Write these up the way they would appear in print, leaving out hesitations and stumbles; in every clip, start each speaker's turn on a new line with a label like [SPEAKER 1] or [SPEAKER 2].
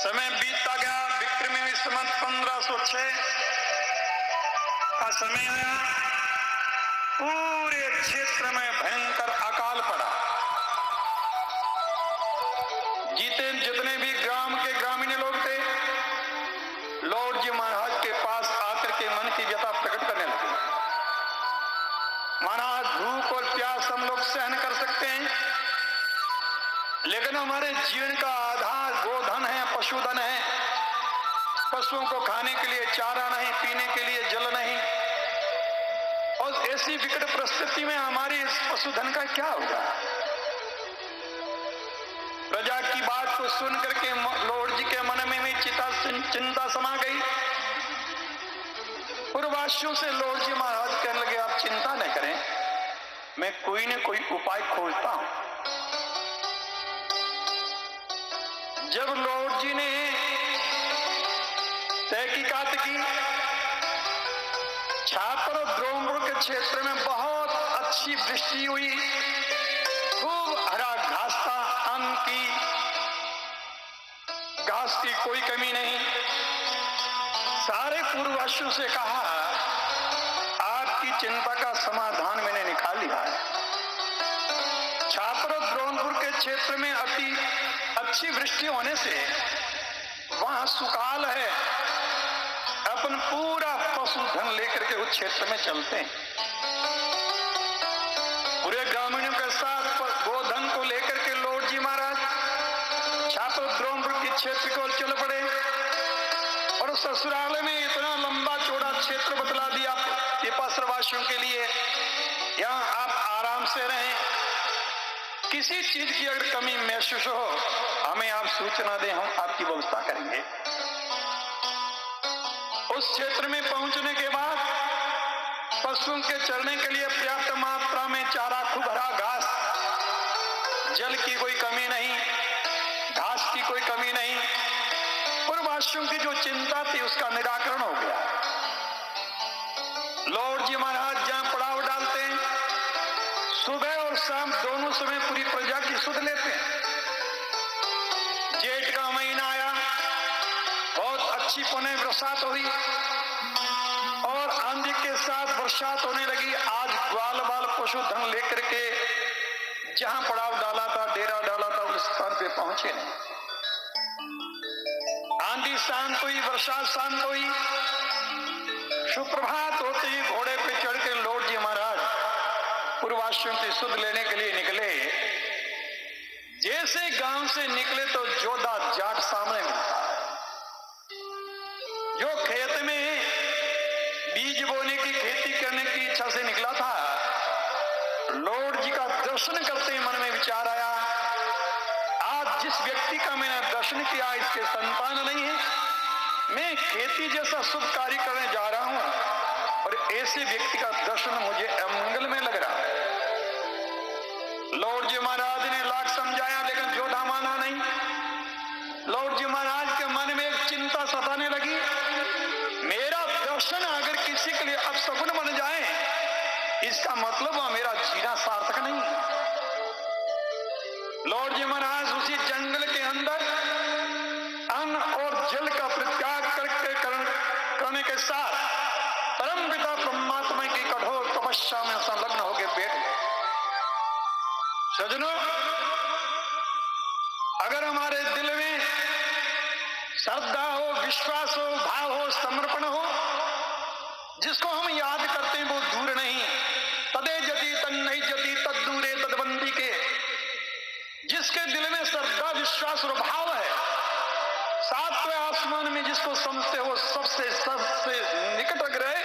[SPEAKER 1] समय बीतता गया। विक्रमी संवत 1506 का समय आया। पूरे क्षेत्र में भयंकर अकाल पड़ा। जितने भी ग्राम के ग्रामीण लोग थे, लॉर्ड जी महाराज के पास आकर के मन की व्यथा प्रकट करने लगे। महाराज, भूख और प्यास हम लोग सहन कर सकते हैं, लेकिन हमारे जीवन का आधार गोधन है, पशुधन है। पशुओं को खाने के लिए चारा नहीं, पीने के लिए जल नहीं, और ऐसी विकट परिस्थिति में हमारी इस पशुधन का क्या होगा? प्रजा की बात को सुन करके लॉर्ड जी के मन में भी चिंता समा गई। पूर्ववासियों से लॉर्ड जी महाराज कहने लगे, आप चिंता न करें, मैं कोई न कोई उपाय खोजता हूं। जब लॉर्ड जी ने तहकीकात की, छापर और द्रोणपुर के क्षेत्र में बहुत अच्छी वृष्टि हुई, खूब हरा घास था, अन्न की घास की कोई कमी नहीं। सारे पूर्ववासियों से कहा, आपकी चिंता का समाधान मैंने निकाल लिया है। छापर और द्रोणपुर के क्षेत्र में अति अच्छी वृष्टि होने से वहां सुकाल है। अपन पूरा पशुधन लेकर के उस क्षेत्र में चलते हैं। पूरे ग्रामीणों के साथ गोधन को लेकर के लॉर्ड जी महाराज छात्र द्रोणपुर के क्षेत्र को चल पड़े, और ससुराल में इतना लंबा चौड़ा क्षेत्र बतला दिया पिपासवासियों के लिए, यहाँ आप आराम से रहें। किसी चीज की अगर कमी महसूस हो, हमें आप सूचना दें, हम आपकी व्यवस्था करेंगे। उस क्षेत्र में पहुंचने के बाद पशुओं के चरने के लिए पर्याप्त मात्रा में चारा, खूब हरा घास, जल की कोई कमी नहीं, घास की कोई कमी नहीं। पूर्ववासियों की जो चिंता थी उसका निराकरण हो गया। लॉर्ड जी महाराज जहां पड़ाव डालते हैं, सुबह और शाम दोनों समय पूरी प्रजा की सुध लेते हैं। जेठ का महीना आया, बहुत अच्छी पुण्य बरसात हुई और आंधी के साथ बरसात होने लगी। आज ग्वाल बाल पशुधन लेकर के जहां पड़ाव डाला था, डेरा डाला था, उस स्थान पे पहुंचे नहीं। आंधी शांत हुई, बरसात शांत हुई। सुप्रभात होते ही घोड़े पे चढ़ के लॉर्ड जी महाराज पूर्ववासियों की सुध लेने के लिए निकले। जैसे गांव से निकले तो जोधा जाट सामने मिलता है। जो खेत में बीज बोने की, खेती करने की इच्छा से निकला था, लॉर्ड जी का दर्शन करते ही मन में विचार आया, आज जिस व्यक्ति का मैंने दर्शन किया इसके संतान नहीं है, मैं खेती जैसा शुभ कार्य करने जा रहा हूं और ऐसे व्यक्ति का दर्शन मुझे अमंगल में लग रहा है। लॉर्ड जी महाराज ने लाख समझाया, लेकिन जोधा माना नहीं। लॉर्ड जी महाराज के मन में एक चिंता सताने लगी, मेरा दर्शन अगर किसी के लिए अपशकुन बन जाए, इसका मतलब मेरा जीना सार्थक नहीं। लॉर्ड जी महाराज उसी जंगल के अंदर अन्न और जल का परित्याग करने के साथ परम पिता परमात्मा की कठोर तपस्या में संलग्न होकर बैठ गए। सजनों, अगर हमारे दिल में श्रद्धा हो, विश्वास हो, भाव हो, समर्पण हो, जिसको हम याद करते हैं वो दूर नहीं। तदे जति तन्नई जति तद दूरे तदबंदी के, जिसके दिल में श्रद्धा, विश्वास और भाव है, सातवें आसमान में जिसको समझते हो सबसे निकट रहे,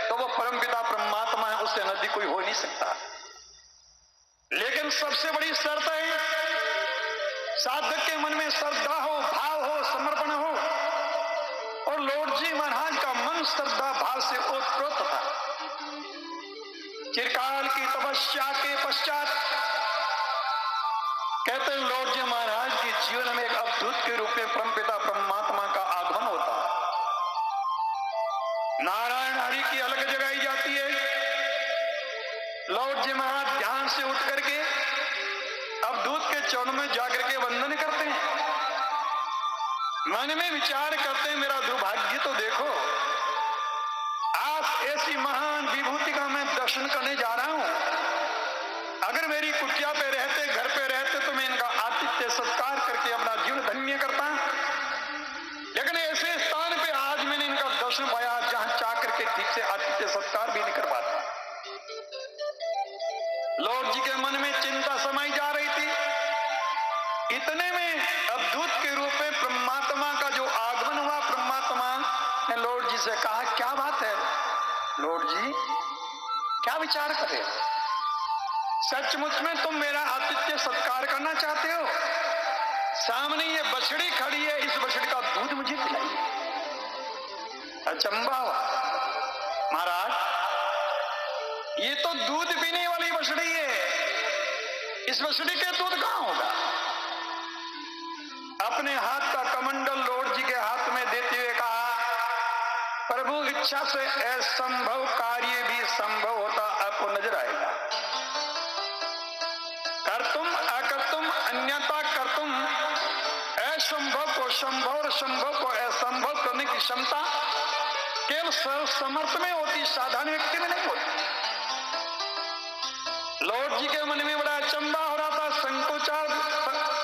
[SPEAKER 1] तो वो परमपिता परमात्मा है, उससे नजदीक कोई हो नहीं सकता। लेकिन सबसे बड़ी शर्त है, साधक के मन में श्रद्धा हो, भाव हो, समर्पण हो, और लॉर्ड जी महाराज का मन श्रद्धा भाव से ओतप्रोत था। चिरकाल की तपस्या के पश्चात कहते हैं लॉर्ड जी महाराज के जीवन में एक अवधूत के रूप में परमपिता परमात्मा का आगमन होता है। नारायण हरि की अलग जगाई जाती है। लॉर्ड जी महाराज ध्यान से उठ करके अवधूत के चरणों में जाकर के वंदन करते हैं। मन में विचार करते मेरा दुर्भाग्य तो देखो, आज ऐसी महान विभूति का मैं दर्शन करने जा रहा हूं। अगर मेरी कुटिया पे रहते, घर पे रहते, तो मैं इनका आतिथ्य सत्कार करके अपना जीवन धन्य करता। लेकिन ऐसे स्थान पे आज मैंने इनका दर्शन पाया जहां चाह करके ठीक से आतिथ्य सत्कार भी नहीं कर पाता। लॉर्ड जी के मन में चिंता समाई जा रही थी। इतने में अद्भुत के रूप में परमात्मा का जो आगमन हुआ, परमात्मा ने लॉर्ड जी से कहा, क्या बात है लॉर्ड जी, क्या विचार कर रहे हो? सचमुच में तुम मेरा आतिथ्य सत्कार करना चाहते हो? सामने ये बछड़ी खड़ी है, इस बछड़ी का दूध मुझे पिलाइए। अचंबा हुआ, महाराज ये तो दूध पीने वाली बछड़ी है, इस बछड़ी के दूध कहां होगा? अपने हाथ का कमंडल लॉर्ड जी के हाथ में देते हुए कहा, प्रभु इच्छा से असंभव कार्य भी संभव होता आपको नजर आएगा। कर्तुम अकर्तुम अन्यथा कर्तुम, असंभव को संभव और संभव को असंभव करने की क्षमता केवल सर्वसमर्थ में होती, साधारण व्यक्ति में नहीं होती। लॉर्ड जी के मन में बड़ा अचंबा हो रहा था,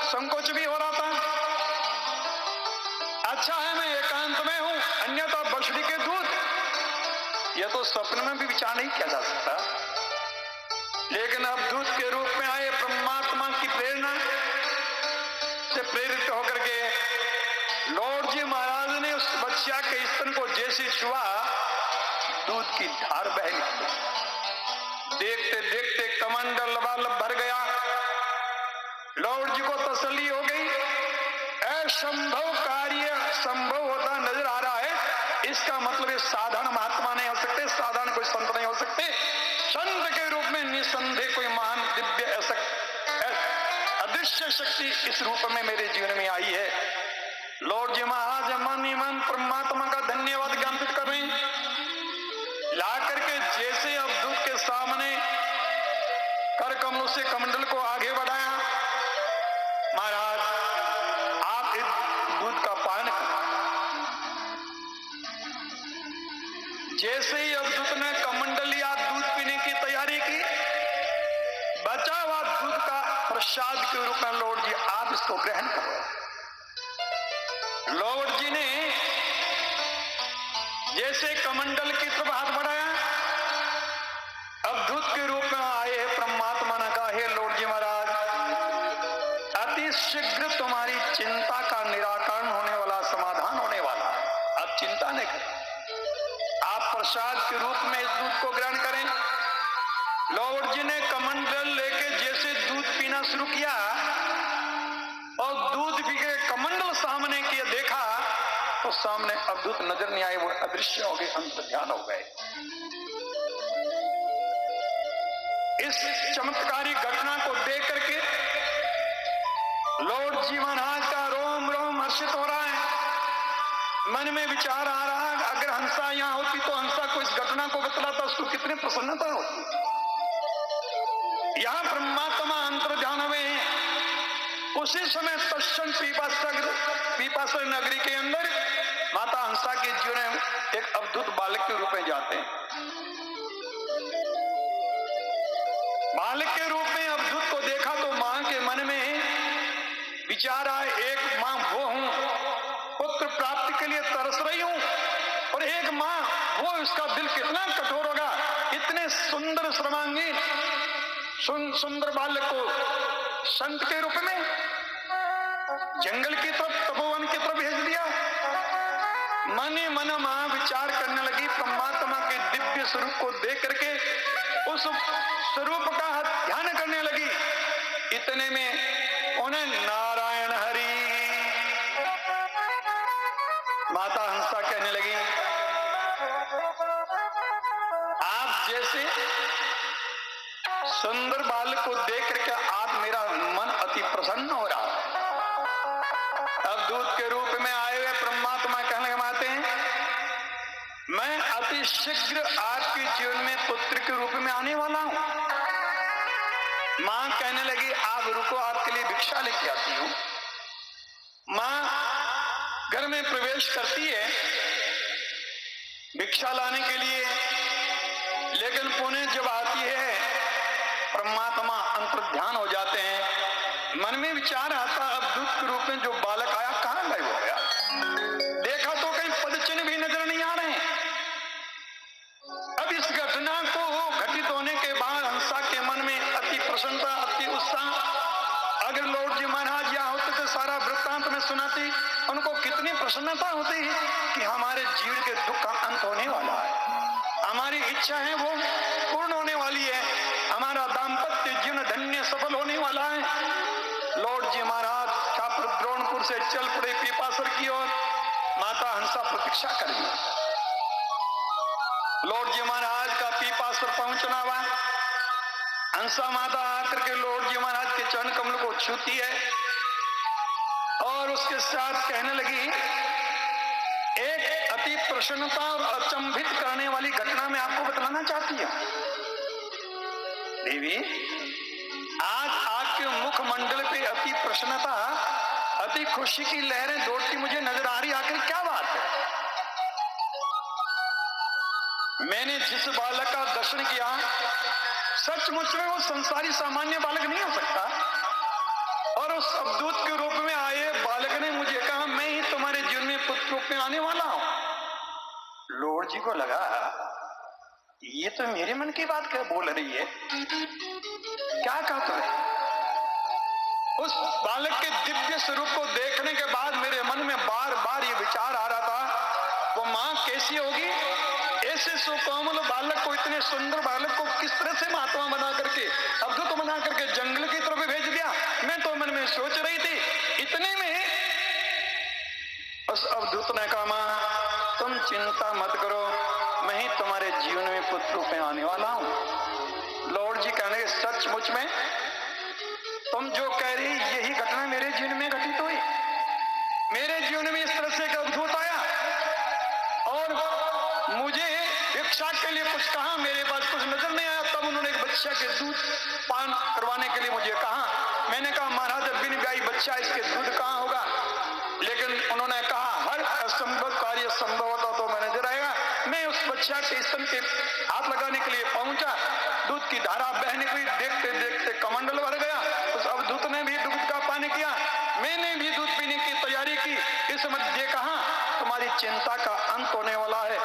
[SPEAKER 1] संकोच भी हो रहा था। अच्छा है मैं एकांत में हूं, अन्यथा बछड़ी के दूध, यह तो स्वप्न में भी विचार नहीं किया जा सकता। लेकिन अब दूध के रूप में आए परमात्मा की प्रेरणा से प्रेरित होकर के लॉर्ड जी महाराज ने उस बच्चा के स्तन को जैसे छुआ, दूध की धार बह निकली। देखते देखते कमंडल लबालब भर गया। लॉर्ड जी को तसल्ली हो गई, असंभव कार्य संभव होता नजर आ रहा है। इसका मतलब साधारण महात्मा नहीं हो सकते, साधारण कोई संत नहीं हो सकते। संत के रूप में निसंदेह कोई महान दिव्य अदृश्य शक्ति इस रूप में मेरे जीवन में आई है। लॉर्ड जी महाराज मन ही मन परमात्मा का धन्यवाद ज्ञापित कर रहे हैं। ला करके जैसे अब दूध के सामने कर कमलों से कमंडल को आगे बढ़ाया, महाराज आप इस दूध का पान करें। जैसे ही अवधूत ने कमंडल या दूध पीने की तैयारी की, बचा हुआ दूध का प्रसाद के रूप में लॉर्ड जी आप इसको ग्रहण करो। लॉर्ड जी ने जैसे कमंडल की तरफ हाथ बढ़ाया, अवधूत के रूप में आए परमात्मा ने कहा, हे लॉर्ड जी महाराज, अति शीघ्र तुम्हारी चिंता का निराकरण होने वाला, समाधान होने वाला। आप चिंता नहीं करें, आप प्रसाद के रूप में इस दूध को ग्रहण करें। लॉर्ड जी ने कमंडल लेके जैसे दूध पीना शुरू किया और दूध पी के कमंडल सामने किया, देखा तो सामने अवधूत नजर नहीं आए, वो अदृश्य हो गए, अंत ध्यान हो गए। इस चमत्कारी घटना को देख करके लॉर्ड जी महाराज का रोम रोम हर्षित हो रहा है। मन में विचार आ रहा है, अगर हंसा यहां होती तो हंसा को इस घटना को बतलाता, उसको कितनी प्रसन्नता होती। यहां परमात्मा अंतर ध्यान में, उसी समय तत्क्षण पीपासर नगरी के अंदर माता हंसा के जीवन में एक अद्भुत बालक के रूप में जाते हैं। बालक के रूप में अद्भुत को देखा तो मां के मन में विचार आए, एक मां वो हूं, पुत्र प्राप्ति के लिए तरस रही हूं, और एक मां वो, उसका दिल कितना कठोर होगा, इतने सुंदर सर्वांगीन सुंदर बालक को संत के रूप में जंगल की तरफ, तपोवन की तरफ भेज दिया। मन ही मन मां विचार करने लगी, परमात्मा के दिव्य स्वरूप को देख करके उस स्वरूप का ध्यान करने लगी। इतने में उन्हें नारायण हरि, माता हंसा कहने लगी, आप जैसे सुंदर बालक को देख करके आज मेरा मन अति प्रसन्न हो रहा है। अब दूध के रूप में आए हुए परमात्मा कहने लगे, माते मैं अति शीघ्र आपके जीवन में पुत्र के रूप में आने वाला हूं। मां कहने लगी, आप रुको, आपके लिए भिक्षा लेके आती हूं। मां घर में प्रवेश करती है भिक्षा लाने के लिए, लेकिन पुणे जब आती है परमात्मा अंतर्ध्यान हो जाते हैं। मन में विचार आता, अब दूत के रूप में जो बालक आया कहां गायब हो गया? देखा तो कहीं पदचिन्ह भी नजर नहीं आ रहे। अब इस घटना को घटित होने के बाद हंसा के मन में अति प्रसन्नता, अति उत्साह। अगर लॉर्ड जी महाराज यहाँ होते तो सारा वृत्तांत में सुनाती, उनको कितनी प्रसन्नता होती कि हमारे जीवन के दुख का अंत होने वाला है, हमारी इच्छा है वो पूर्ण होने वाली है, हमारा दाम्पत्य जीवन धन्य सफल होने वाला है। लॉर्ड जी महाराज छात्र द्रोणपुर से चल पड़े पीपासर की ओर। माता हंसा प्रतीक्षा कर रही। लॉर्ड जी महाराज का पीपासर पहुंचना हुआ। हंसा माता आकर के लॉर्ड जी महाराज के चरण कमल को छूती है और उसके साथ कहने लगी, एक अति प्रसन्नता और अचंभित करने वाली घटना मैं आपको बतलाना चाहती हूं। देवी, आज आपके मुखमंडल पे अति प्रसन्नता, अति खुशी की लहरें दौड़ती मुझे नजर आ रही। आखिर क्या बात है? मैंने जिस बालक का दर्शन किया, सचमुच में वो संसारी सामान्य बालक नहीं हो सकता। और उस अवधूत के रूप में आए बालक ने मुझे कहा, मैं ही तुम्हारे जीवन में पुत्र रूप में आने वाला हूं। लॉर्ड जी को लगा ये तो मेरे मन की बात क्या बोल रही है, क्या कहा तुमने? उस बालक के दिव्य स्वरूप को देखने के बाद मेरे मन में बार बार ये विचार आ रहा था, वो मां कैसी होगी? ऐसे सुकोमल बालक को, इतने सुंदर बालक को किस तरह से महात्मा बना करके, अवधूत बना करके जंगल की तरफ भेज दिया। मैं तो मन में सोच रही थी। इतने में उस अवधूत ने कहा, मां तुम चिंता मत करो, मैं ही तुम्हारे जीवन में पुत्र रूप में आने वाला हूं। लॉर्ड जी कहने, सचमुच में तुम जो कह रही यही घटना मेरे जीवन में घटित हुई। मेरे जीवन में इस तरह से एक अवधूत आया और मुझे भिक्षा के लिए कुछ कहा, मेरे पास कुछ नजर नहीं आया। तब उन्होंने एक बच्चा के दूध पान करवाने के लिए मुझे कहा। मैंने कहा, महाराज बिन ब्याही बच्चा, इसके दूध कहाँ होगा? लेकिन उन्होंने कहा, हर असंभव कार्य संभव होता तो मैं नजर आएगा। मैं उस बच्चा के स्तन के हाथ लगाने के लिए पहुंचा। दूध की धारा बहने की देखते देखते कमंडल भर गया। उस अवधूत ने भी दूध का पान किया, मैंने भी दूध पीने की तैयारी की। इस मध्य कहा, तुम्हारी चिंता का अंत होने वाला है।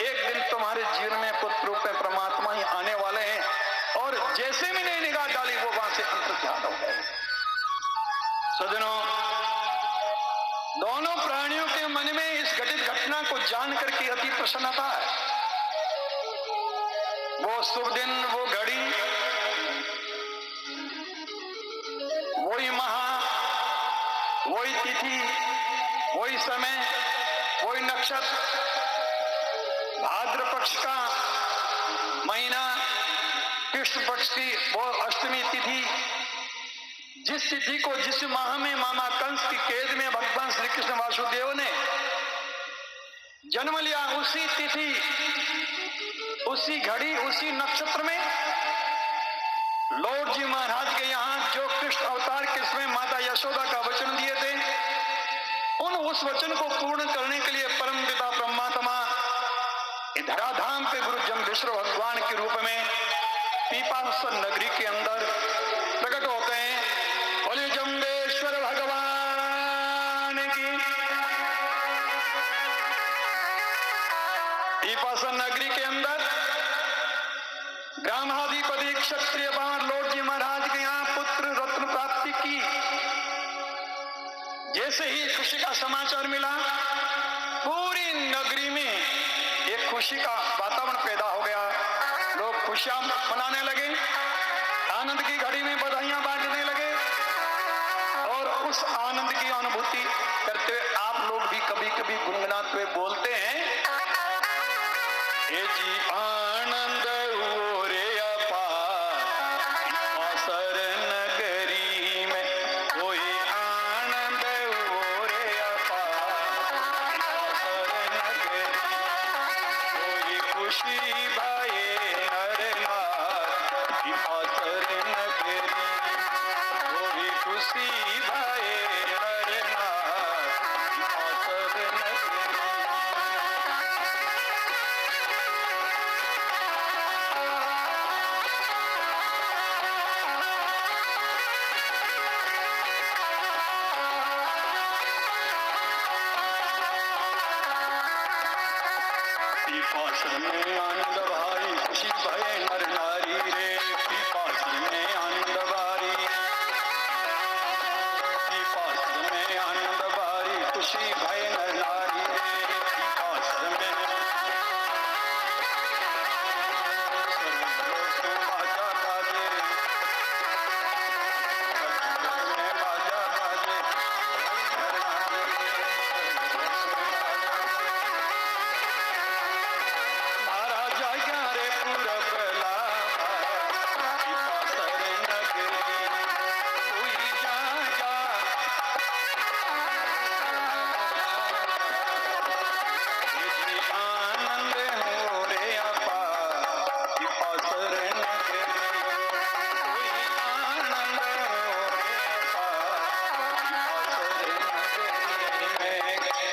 [SPEAKER 1] एक दिन तुम्हारे जीवन में पुत्र रूप में परमात्मा ही आने वाले हैं। और जैसे मैंने निगाह डाली वो वहां से अंतर्ध्यान हो गए। सज्जनों, दोनों प्राणियों के मन में इस घटित घटना को जान करके अति प्रसन्नता है। वो शुभ दिन, वो घड़ी, वही माह, वही तिथि, वही समय, वही नक्षत्र, भाद्र पक्ष का महीना, कृष्ण पक्ष की वो अष्टमी तिथि, जिस तिथि को, जिस माह में मामा कंस की कैद में भगवान श्री कृष्ण वासुदेव ने जन्म लिया, उसी तिथि, उसी घड़ी, उसी नक्षत्र में लॉर्ड जी महाराज के यहाँ जो कृष्ण अवतार के समय माता यशोदा का वचन दिए थे, उस वचन को पूर्ण करने के लिए परम पिता परमात्मा धराधाम पे गुरु जम्भेश्वर भगवान के रूप में पीपासर नगरी के अंदर प्रकट होते हैं। बोले जम्भेश्वर भगवान की। पीपासर नगरी के अंदर ग्रामाधिपति क्षत्रिय बाण लॉर्ड जी महाराज के यहाँ पुत्र रत्न प्राप्ति की। जैसे ही खुशी का समाचार मिला, पूरी नगरी में एक खुशी का वातावरण पैदा हो गया। लोग खुशियां मनाने लगे, आनंद की घड़ी में बधाइयां बांटने लगे। और उस आनंद की अनुभूति करते हुए आप लोग भी कभी कभी गुनगुनाते हुए बोलते हैं, ए जी आनंद पीपासर में आनंद भारी खुशी भय नर नारी रे, पीपासर में आनंद भारी, पीपासर में आनंद भारी खुशी भय नर नारी रे, पीपासर में बाजा बाजे, बाजा बाजे नर नारी महाराजा रे पूरब लाभा, पीपासर नगरी कोई जा जा, आनंद हो रे अपा, पीपासर नगरी कोई आनंद हो रे अपा, पीपासर नगरी में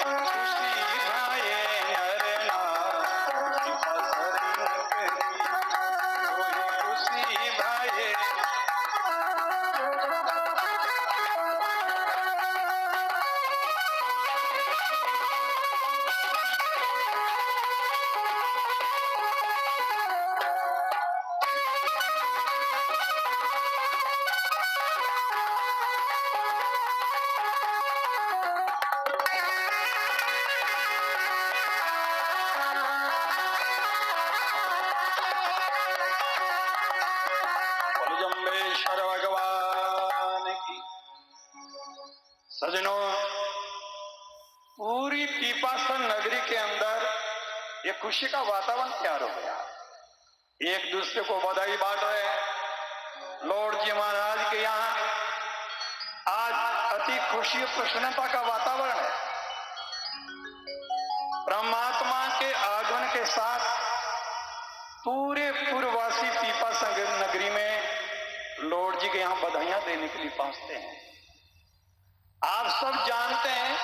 [SPEAKER 1] खुशी भाए नर नार, पीपासर नगरी कोई खुशी भाए। बोलो जम्बेश्वर भगवान की। सजनों, पूरी पीपासर नगरी के अंदर ये खुशी का वातावरण तैयार हो गया। एक दूसरे को बधाई बांट रहे हैं। लॉर्ड जी महाराज के यहाँ आज अति खुशी और प्रसन्नता का वातावरण है। परमात्मा के आगमन के साथ पूरे पूर्ववासी पीपासर नगरी में लॉर्ड जी के यहाँ बधाइयां देने के लिए पहुंचते हैं। आप सब जानते हैं,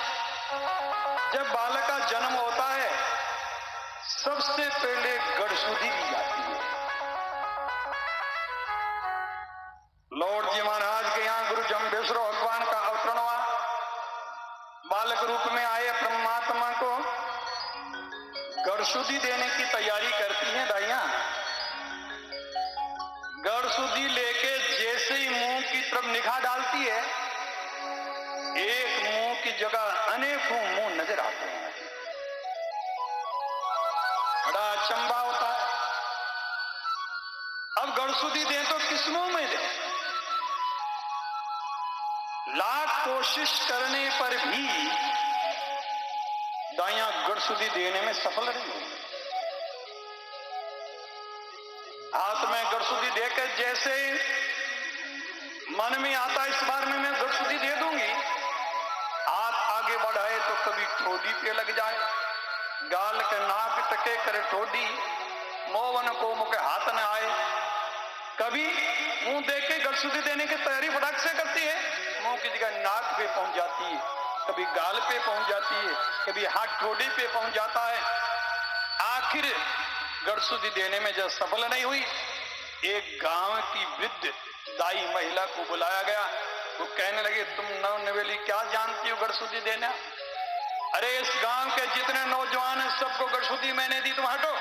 [SPEAKER 1] जब बालक का जन्म होता है सबसे पहले गढ़शुद्धि दी जाती है। लॉर्ड जी महाराज के यहाँ गुरु जम्बेश्वर भगवान का अवतरण हुआ। बालक रूप में आए परमात्मा को गढ़शुद्धि देने की तैयारी करती हैं दाइयां। गढ़शुद्धि लेके जैसे ही मुंह की तरफ निगाह डालती है, एक मुंह की जगह अनेकों मुंह नजर आते हैं। बड़ा अचंभा होता है। अब गढ़शुद्धि दें तो किस मुंह में दें? लाख कोशिश करने पर भी दाइयां गढ़शुद्धि देने में सफल नहीं हुई। हाथ में गढ़शुद्धि देकर जैसे मन में आता इस बार में मैं गढ़शुद्धि दे दूंगी, हाथ आगे बढ़ाए तो कभी ठोडी पे लग जाए, गाल के नाक टके करे ठोडी, मोवन को मुके हाथ न आए। कभी मुंह देख के गढ़शुद्धि देने की तैयारी फटाक से करती है, मुंह की जगह नाक पे पहुंच जाती है, कभी गाल पे पहुंच जाती है, कभी हाथ ठोडी पे पहुंच जाता है। आखिर गढ़शुद्धि देने में जब सफल नहीं हुई, एक गांव की वृद्ध दाई महिला को बुलाया गया। वो कहने लगे, तुम नवनवेली क्या जानती हो गढ़शुद्धि देना? अरे इस गांव के जितने नौजवान हैं सबको गढ़शुद्धि मैंने दी, तुम हटो।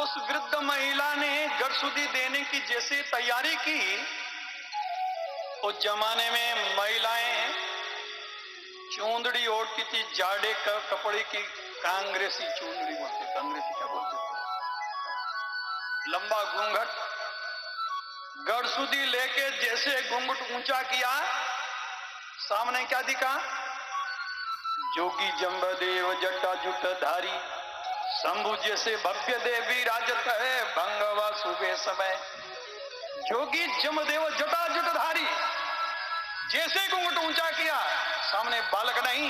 [SPEAKER 1] उस वृद्ध महिला ने गढ़शुद्धि देने की जैसे तैयारी की, उस जमाने में महिलाएं चूंदड़ी ओढ़ती थी, जाड़े कपड़े की कांग्रेसी चूंदड़ी बोलते, कांग्रेसी क्या बोलते थे, लंबा घूंघट। गढ़शुद्धि लेके जैसे घूंघट ऊंचा किया, सामने क्या दिखा? जोगी जम्बदेव जटा जुट धारी, शंभु जैसे भव्य देवी राजत है, भंगवा सुबह समय। जोगी जमदेव जटा जुट धारी, जैसे घूंघट ऊंचा किया, सामने बालक नहीं,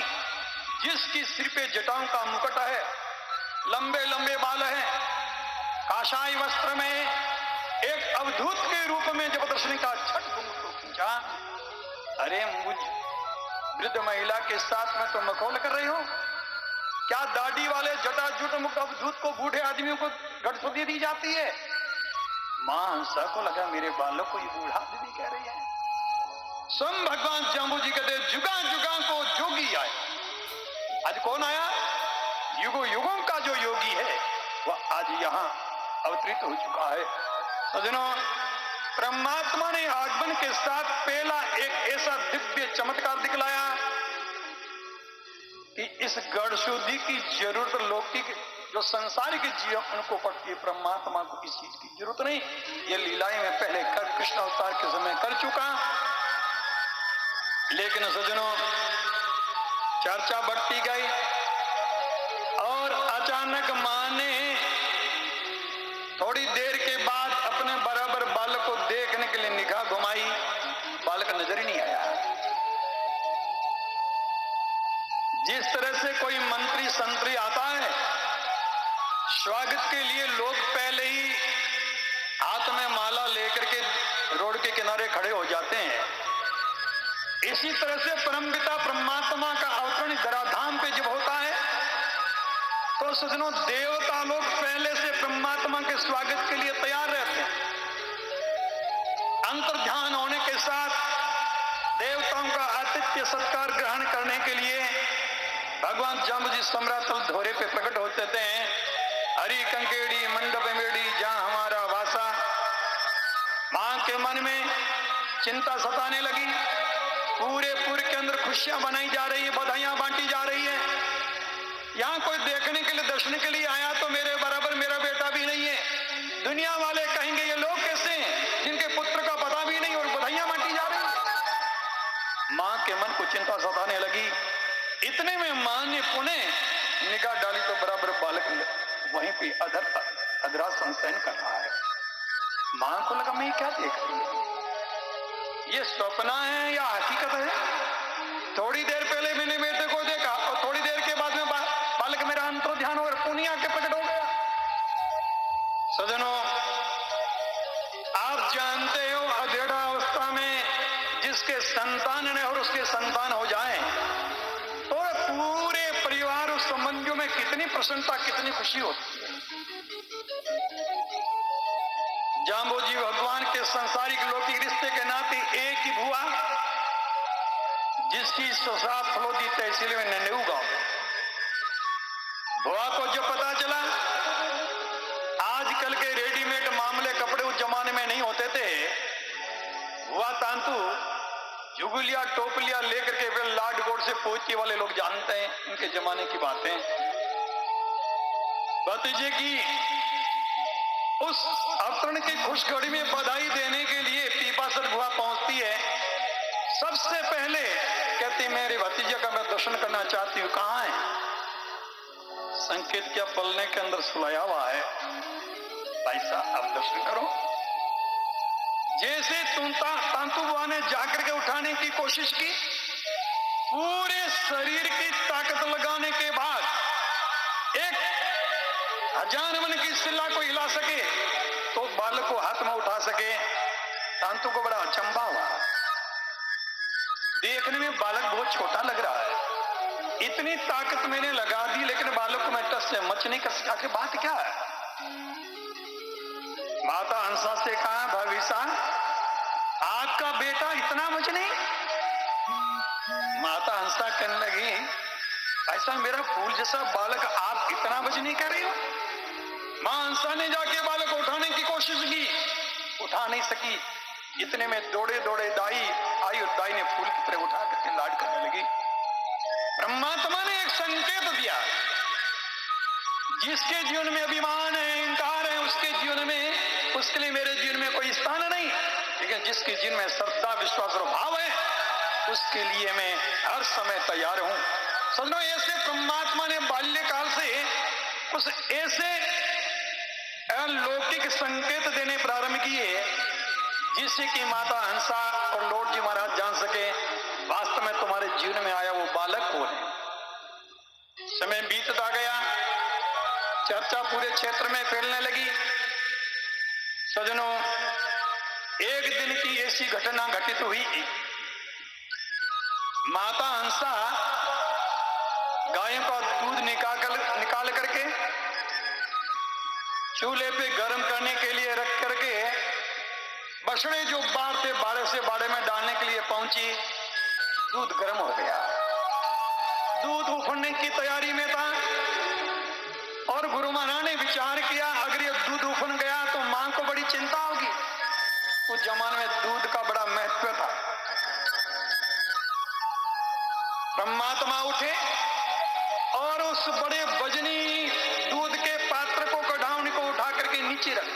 [SPEAKER 1] जिसकी सिर पे जटाओं का मुकुट है, लंबे लंबे बाल हैं, काशाई वस्त्र में एक अवधूत के रूप में जब दर्शन का छठ घूंघट खींचा। अरे मुझ वृद्ध महिला के साथ में तो मखौल कर रही हो क्या? दाढ़ी वाले जटाजुट मुक्त अवधूत को, बूढ़े आदमियों को गढ़शुद्धि दी जाती है? मां हंसा को लगा मेरे बालों को ये बूढ़ा आदमी कह रही है। स्वयं भगवान जाम्बू जी कहते जुगा जुगा को जोगी आए। आज कौन आया? युगों युगों का जो योगी है वह आज यहां अवतरित हो चुका है। सज्जनों, परमात्मा ने आगमन के साथ पहला एक ऐसा दिव्य चमत्कार दिखलाया कि इस गढ़शुद्धि की जरूरत लौकिक जो संसारिक जीव उनको पड़ती है, परमात्मा को इस चीज की जरूरत नहीं। ये लीलाएं में पहले कर कृष्ण अवतार के समय कर चुका। लेकिन सज्जनों, चर्चा बढ़ती गई और अचानक मां ने थोड़ी देर के बाद अपने बराबर बालक को देखने के लिए निगाह घुमाई। बालक नजर ही नहीं आया। जिस तरह से कोई मंत्री संतरी आता है, स्वागत के लिए लोग पहले ही हाथ में माला लेकर के रोड के किनारे खड़े हो जाते हैं, इसी तरह से परमपिता परमात्मा का अवतरण धराधाम पे जब होता है तो सज्जनों, देवता लोग पहले से परमात्मा के स्वागत के लिए तैयार रहते हैं। अंतर्ध्यान होने के साथ देवताओं का आतिथ्य सत्कार ग्रहण करने के लिए भगवान जाम्बुजी सम्रातल धोरे पे प्रकट होते थे। हरि कंकेड़ी मंडप मेड़ी जहां हमारा वासा। मां के मन में चिंता सताने लगी। पूरे पुर के अंदर खुशियां बनाई जा रही है, बधाइयां बांटी जा रही है। यहां कोई देखने के लिए दर्शन के लिए आया तो मेरे बराबर मेरा बेटा भी नहीं है। दुनिया वाले कहेंगे ये लोग कैसे हैं जिनके पुत्र का पता भी नहीं और बधाइयां बांटी जा रही है। मां के मन को चिंता सताने लगी। इतने में मां ने पुनः निगाह डाली तो बराबर बालक वहीं पे अधरा संशयन कर रहा है। मां को लगा मैं क्या देख रही हूं, ये सपना है या हकीकत है। थोड़ी देर पहले मैंने बेटे को देखा और थोड़ी देर के बाद में बालक मेरा अंतर ध्यान और पुनिया के प्रकट हो गया। सज्जनों, आप जानते हो अधेड़ा अवस्था में जिसके संतान न और उसके संतान हो जाए तो पूरे परिवार उस संबंधियों में कितनी प्रसन्नता, कितनी खुशी होती है। जाम्बोजी भगवान के संसारिक लौकिक रिश्ते के नाते एक ही बुआ जिसकी ससुराल फलोदी तहसील में नन्हेऊ गांव। बुआ को जब पता चला आजकल के रेडीमेड मामले कपड़े उस जमाने में नहीं होते थे, बुआ तांतु जुगुलिया टोपलिया लेकर के फिर लाड गोड़ से पोती वाले लोग जानते हैं उनके जमाने की बातें। भतीजे की उस अवतरण की खुशखबरी में बधाई देने के लिए पीपासर बुआ पहुंचती है। सबसे पहले कहती मेरे भतीजे का मैं दर्शन करना चाहती हूँ। कहाँ है? संकेत क्या पलने के अंदर सुलाया हुआ है। भाई साहब आप दर्शन करो। जैसे तांतु बुआ ने जाकर के उठाने की कोशिश की, पूरे शरीर की ताकत लगाने के बाद एक हजार मन की सिल्ला को हिला सके तो बालक को हाथ में उठा सके। तांतु को बड़ा अचंभा हुआ। देखने में बालक बहुत छोटा लग रहा है, इतनी ताकत मैंने लगा दी लेकिन बालक को मैं टस से मच नहीं कर सका। कि बात क्या है? माता हंसा से कहा भविष्य आपका बेटा इतना मुझ नहीं। माता हंसा कहने लगी ऐसा मेरा फूल जैसा बालक आप इतना मुझ नहीं कर रही हो। मां हंसा ने जाके बालक को उठाने की कोशिश की, उठा नहीं सकी। इतने में दौड़े दौड़े दाई आई और दाई ने फूल की तरह उठा करके लाड करने लगी। परमात्मा ने एक संकेत दिया, जिसके जीवन में अभिमान है, अहंकार है, उसके जीवन में, उसके लिए मेरे जीवन में कोई स्थान नहीं। लेकिन जिसके जीवन में श्रद्धा विश्वास और भाव है उसके लिए मैं हर समय तैयार हूं। सज्जनों, ऐसे परमात्मा ने बाल्यकाल से कुछ ऐसे अलौकिक संकेत देने प्रारंभ किए जिससे कि माता हंसा और लॉर्ड जी महाराज जान सके वास्तव में तुम्हारे जीवन में आया वो बालक कौन है। समय बीतता गया, चर्चा पूरे क्षेत्र में फैलने लगी। सज्जनों, एक दिन की ऐसी घटना घटित हुई। माता हंसा गायों का दूध निकाल करके चूल्हे पे गर्म करने के लिए रख करके बछड़े जो बाढ़ थे बाड़े से बाड़े में डालने के लिए पहुंची। दूध गर्म हो गया, दूध उफड़ने की तैयारी में था। और गुरु महाराज ने विचार किया अगर ये दूध उफन गया तो मां को बड़ी चिंता होगी। उस जमाने में दूध का बड़ा महत्व था। ब्रह्मात्मा उठे और उस बड़े वजनी दूध के पात्र को कढ़ावनी को उठा करके नीचे रख,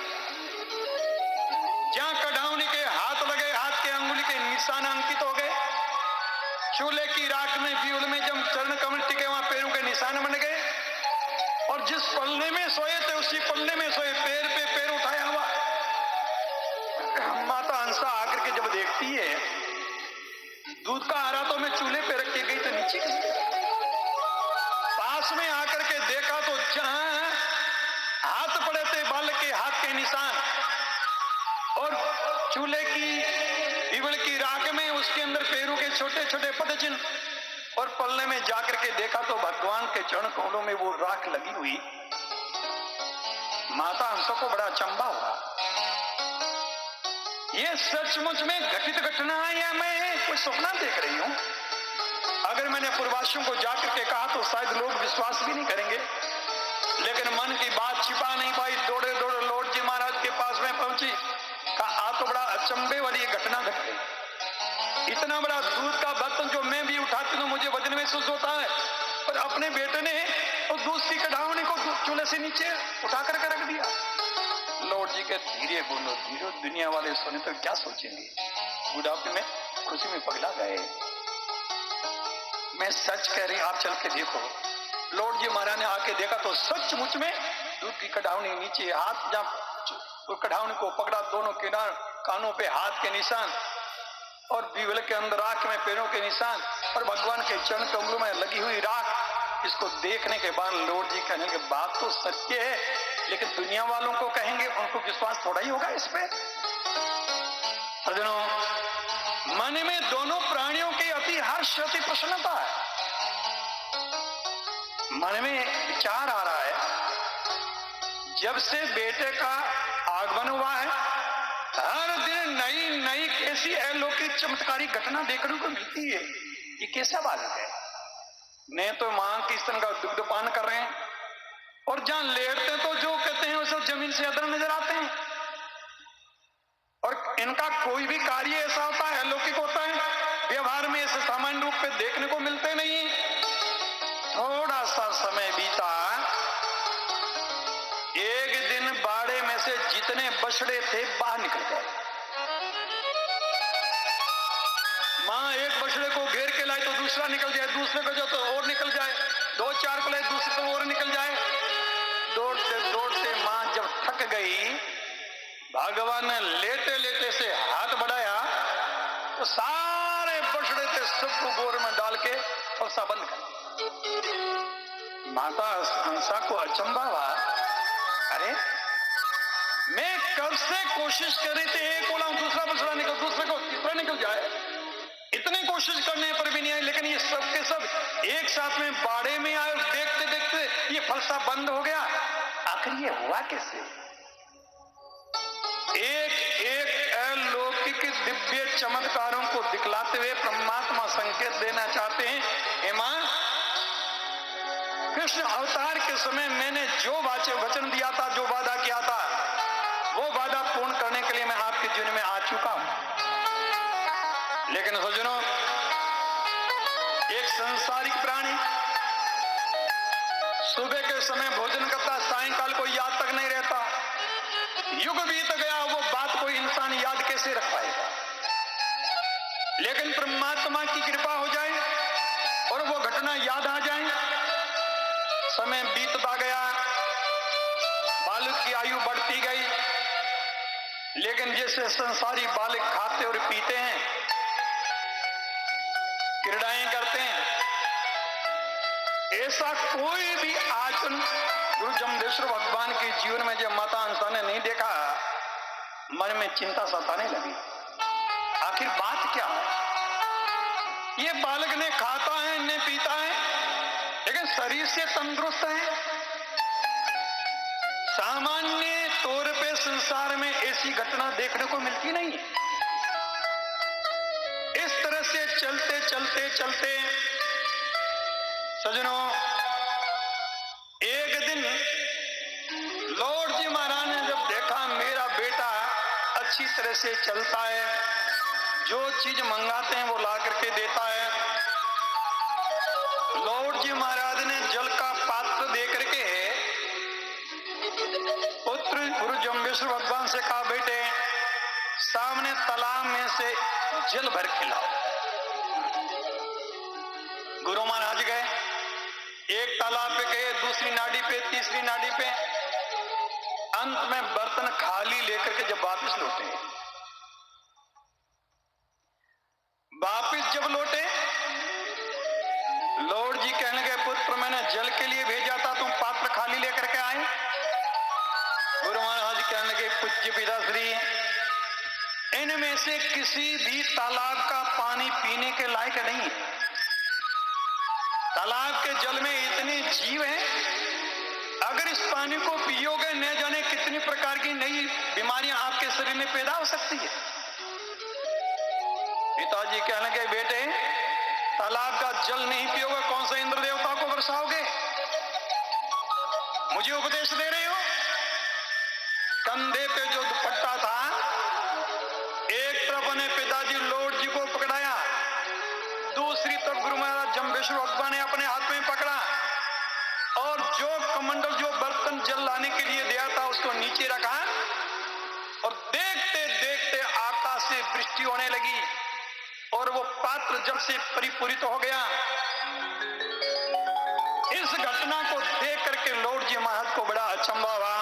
[SPEAKER 1] जहां कढ़ावनी के हाथ लगे हाथ के अंगुली के निशान अंकित हो गए। चूल्हे की राख में व्यूल में जब चरण कमल टिके वहां पैरों के निशान बन गए और जिस पल्ले में सोए थे उसी पल्ले में सोए, पैर पे पैर उठाया हुआ। माता हंसा आकर के जब देखती है दूध का आरा तो मैं चूल्हे पे रख के गई तो नीचे पास में आकर के देखा तो जहां हाथ पड़े थे बालक के हाथ के निशान और चूल्हे की इवल की राख में उसके अंदर पैरों के छोटे छोटे पदचिन्ह और पल्ले में जाकर के देखा तो भगवान के चरण कमलों में वो राख लगी हुई। माता हंसों को बड़ा अचंभा हुआ। ये सचमुच में घटित घटना है या मैं कोई सपना देख रही हूं? अगर मैंने पूर्वासियों को जाकर के कहा तो शायद लोग विश्वास भी नहीं करेंगे, लेकिन मन की बात छिपा नहीं पाई। दौड़े दौड़े लॉर्ड जी महाराज के पास में पहुंची, कहा आप तो बड़ा अचंभे वाली घटना घट गई। इतना बड़ा दूध का बर्तन जो मैं भी उठाती हूँ मुझे वजन महसूस होता है, पर अपने बेटे ने उस दूध की कढ़ावनी को चूल्हे से नीचे उठा करके रख दिया। लॉर्ड जी के धीरे बोलो धीरे, दुनिया वाले सुने तो क्या सोचेंगे? बुढ़ापे में खुशी में पगला गए। मैं सच कह रही, आप चल के देखो। लॉर्ड जी महाराज ने आके देखा तो सचमुच में दूध की कढ़ावनी नीचे, हाथ जब कढ़ावनी को पकड़ा, दोनों किनार कानों पे हाथ के निशान और बीवल के अंदर आंख में पैरों के निशान और भगवान के चरण कमलों में लगी हुई राख। इसको देखने के बाद लॉर्ड जी कहने के बात तो सत्य है, लेकिन दुनिया वालों को कहेंगे, उनको विश्वास थोड़ा ही होगा इस पे। सज्जनों, मन में दोनों प्राणियों की अति हर्ष अति प्रसन्नता है। मन में विचार आ रहा है जब से बेटे का आगमन हुआ है हर दिन नई नई कैसी अलौकिक चमत्कारिक घटना देखने को मिलती है। ये कैसा बालक है? नहीं तो मां की स्तन का दुग्ध पान कर रहे हैं और जहां लेटते तो जो कहते हैं उसे जमीन से अदर नजर आते हैं और इनका कोई भी कार्य ऐसा होता है अलौकिक होता है, व्यवहार में ऐसे सामान्य रूप पे देखने को मिलते नहीं। थोड़ा सा समय बीता, एक दिन बाड़े में से जितने बछड़े थे बाहर निकल गए। मां एक बछड़े को घेर के लाए तो दूसरा निकल जाए, दूसरे को जो तो और निकल जाए, दो चार को लाए दूसरे को और निकल जाए। दौड़ते दौड़ते मां जब थक गई, भगवान ने लेटे लेटे से हाथ बढ़ाया तो सारे बछड़े थे सबको गोर में डाल के फलसा बंद कर। माता हंसा को अचंभा हुआ, अरे मैं कब से कोशिश कर रही थी एक बोला दूसरा बछड़ा निकल, दूसरे को तीसरा निकल जाए, इतनी कोशिश करने पर भी नहीं आई, लेकिन ये सब के सब एक साथ में बाड़े में आए और देखते देखते ये फलसा बंद हो गया। आखिर ये हुआ कैसे? एक एक अलौकिक दिव्य चमत्कारों को दिखलाते हुए परमात्मा संकेत देना चाहते हैं, हे मां, कृष्ण अवतार के समय मैंने जो वचन दिया था, जो वादा किया था, वो वादा पूर्ण करने के लिए मैं आपके जीवन में आ चुका हूं। लेकिन सज्जनों, एक सांसारिक प्राणी सुबह के समय भोजन करता, सायंकाल को याद तक नहीं रहता, युग बीत गया, वो बात कोई इंसान याद कैसे रख पाएगा? लेकिन परमात्मा की कृपा हो जाए और वो घटना याद आ जाए। समय बीतता गया, बालक की आयु बढ़ती गई, लेकिन जैसे संसारी बालक खाते और पीते हैं, क्रीड़ाएं करते हैं, ऐसा कोई भी आचरण गुरु जमदेश्वर भगवान के जीवन में जब माता हंसा ने नहीं देखा, मन में चिंता सताने लगी। आखिर बात क्या है? ये बालक ने खाता है, ने पीता है, लेकिन शरीर से तंदुरुस्त है। सामान्य तौर पे संसार में ऐसी घटना देखने को मिलती नहीं है। इस तरह से चलते चलते चलते सज्जनों, एक दिन अच्छी तरह से चलता है, जो चीज मंगाते हैं वो ला करके देता है। लॉर्ड जी महाराज ने जल का पात्र दे करके पुत्र गुरु जम्बेश्वर भगवान से कहा, बेटे सामने तालाब में से जल भर के लाओ। गुरु महाराज गए, एक तालाब पे गए, दूसरी नाडी पे, तीसरी नाडी पे, अंत में बर्तन खाली लेकर के जब वापस लौटे, वापस जब लौटे, लॉर्ड जी कहने लगे, पुत्र मैंने जल के लिए भेजा था, तुम पात्र खाली लेकर के आए। गुरु महाराज कहने लगे, पूज्य पिताश्री, इनमें से किसी भी तालाब का पानी पीने के लायक नहीं है। तालाब के जल में इतने जीव हैं, अगर इस पानी को पियोगे न जाने कितनी प्रकार की नई बीमारियां आपके शरीर में पैदा हो सकती है। पिताजी कहने लगे, बेटे तालाब का जल नहीं पियोगे, कौन सा इंद्र देवता को बरसाओगे? मुझे उपदेश दे रहे हो? कंधे पे जो दुपट्टा था, एक तरफ ने पिताजी लॉर्ड जी को पकड़ाया, दूसरी तरफ गुरु महाराज जम्बेश्वर भगवान ने अपने हाथ में पकड़ा और जो कमंडल, जो बर्तन जल लाने के लिए दिया था, उसको नीचे रखा और देखते देखते आकाश से वृष्टि होने लगी और वो पात्र जल से परिपूरित हो गया। इस घटना को देख करके लॉर्ड जी महाराज को बड़ा अचंभा हुआ।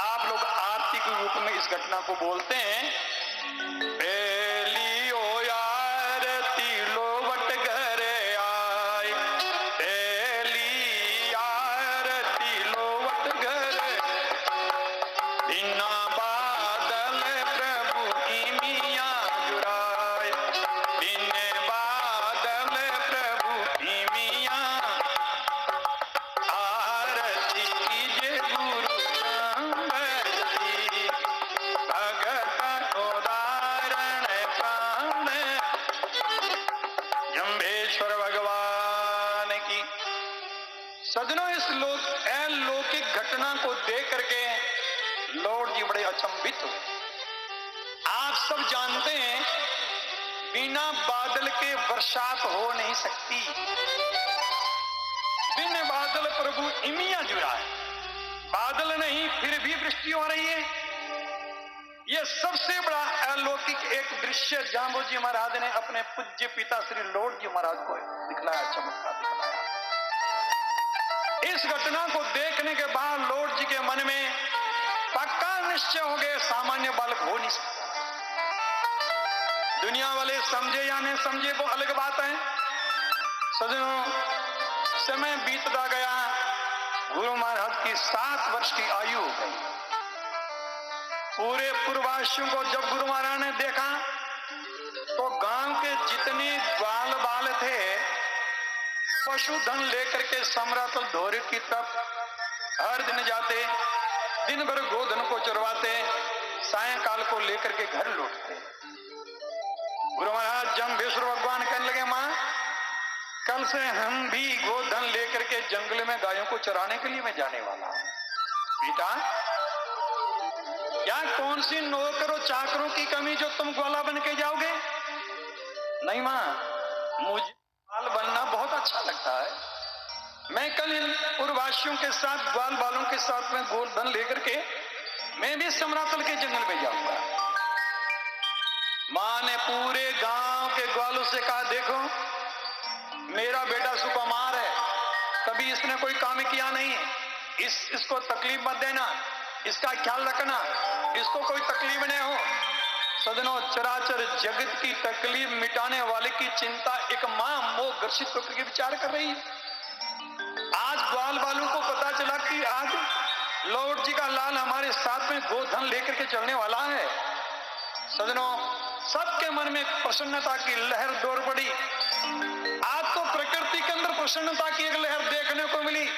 [SPEAKER 1] आप लोग आरती के रूप में इस घटना को बोलते हैं, सजनों, इस अलौकिक घटना को देख करके लॉर्ड जी बड़े अचंभित हुए। आप सब जानते हैं, बिना बादल के बरसात हो नहीं सकती। बिन बादल प्रभु इमिया जुड़ा है, बादल नहीं फिर भी वृष्टि हो रही है। यह सबसे बड़ा अलौकिक एक दृश्य जाम्बू जी महाराज ने अपने पूज्य पिता श्री लॉर्ड जी महाराज को दिखलाया, चमत्कार दिखलाया। इस घटना को देखने के बाद लॉर्ड जी के मन में पक्का निश्चय हो गया, सामान्य बालक हो नहीं सकता। दुनिया वाले समझे या नहीं समझे वो अलग बात है। सजनों, समय बीतता गया, गुरु महाराज की 7 वर्ष की आयु हो गई। पूरे पूर्ववासियों को जब गुरु महाराज ने देखा तो गांव के जितने ग्वाल बाल थे, पशुधन लेकर के समरातल धोरे की तरफ हर दिन जाते, दिन भर गोधन को चरवाते, सायंकाल को लेकर के घर लौटते। गुरु महाराज जम्बेश्वर भगवान कहने लगे, मां कल से हम भी गोधन लेकर के जंगल में गायों को चराने के लिए मैं जाने वाला हूं। बेटा, क्या कौन सी नौकरों चाकरों की कमी जो तुम ग्वाला बन के जाओगे? नहीं मां, मुझे ग्वाल बनना बहुत अच्छा लगता है। मैं कल इन पूर्ववासियों के साथ, ग्वाल बालों के साथ में गोधन लेकर के मैं भी समरातल के जंगल में जाऊंगा। मां ने पूरे गांव के ग्वालों से कहा, देखो मेरा बेटा सुकुमार है, कभी इसने कोई काम किया नहीं है, इसको तकलीफ मत देना, इसका ख्याल रखना, इसको कोई तकलीफ नहीं हो। सदनों, चराचर जगत की तकलीफ मिटाने वाले की चिंता एक मां मोह ग्रसित होकर के विचार कर रही है। आज ग्वाल बालों को पता चला कि आज लॉर्ड जी का लाल हमारे साथ में गोधन लेकर के चलने वाला है। सदनों, सबके मन में प्रसन्नता की लहर दौड़ पड़ी। आज तो प्रकृति के अंदर प्रसन्नता की एक लहर देखने को मिली।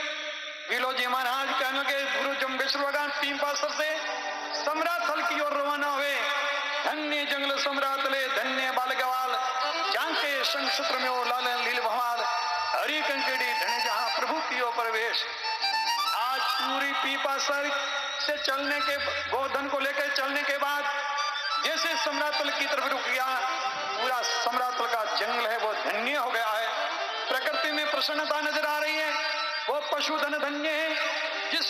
[SPEAKER 1] विलो जी महाराज कहने के गुरु जम्बेश्वर भगवान 3 पासर से समरातल की ओर रवाना हुए। धन्य जंगल समरातले, धन्य बालगवाल, जांके संग सूत्र में ओ लालन लील भवाल, हरि कंकड़ी धन्य जहां प्रभु की ओ प्रवेश। आज पूरी पीपासर से चलने के, गोधन को लेकर चलने के बाद जैसे समरातल की तरफ रुक गया, पूरा समरातल का जंगल है वो धन्य हो गया है। प्रकृति में प्रसन्नता नजर आ रही है, वो पशुधन धन्य है।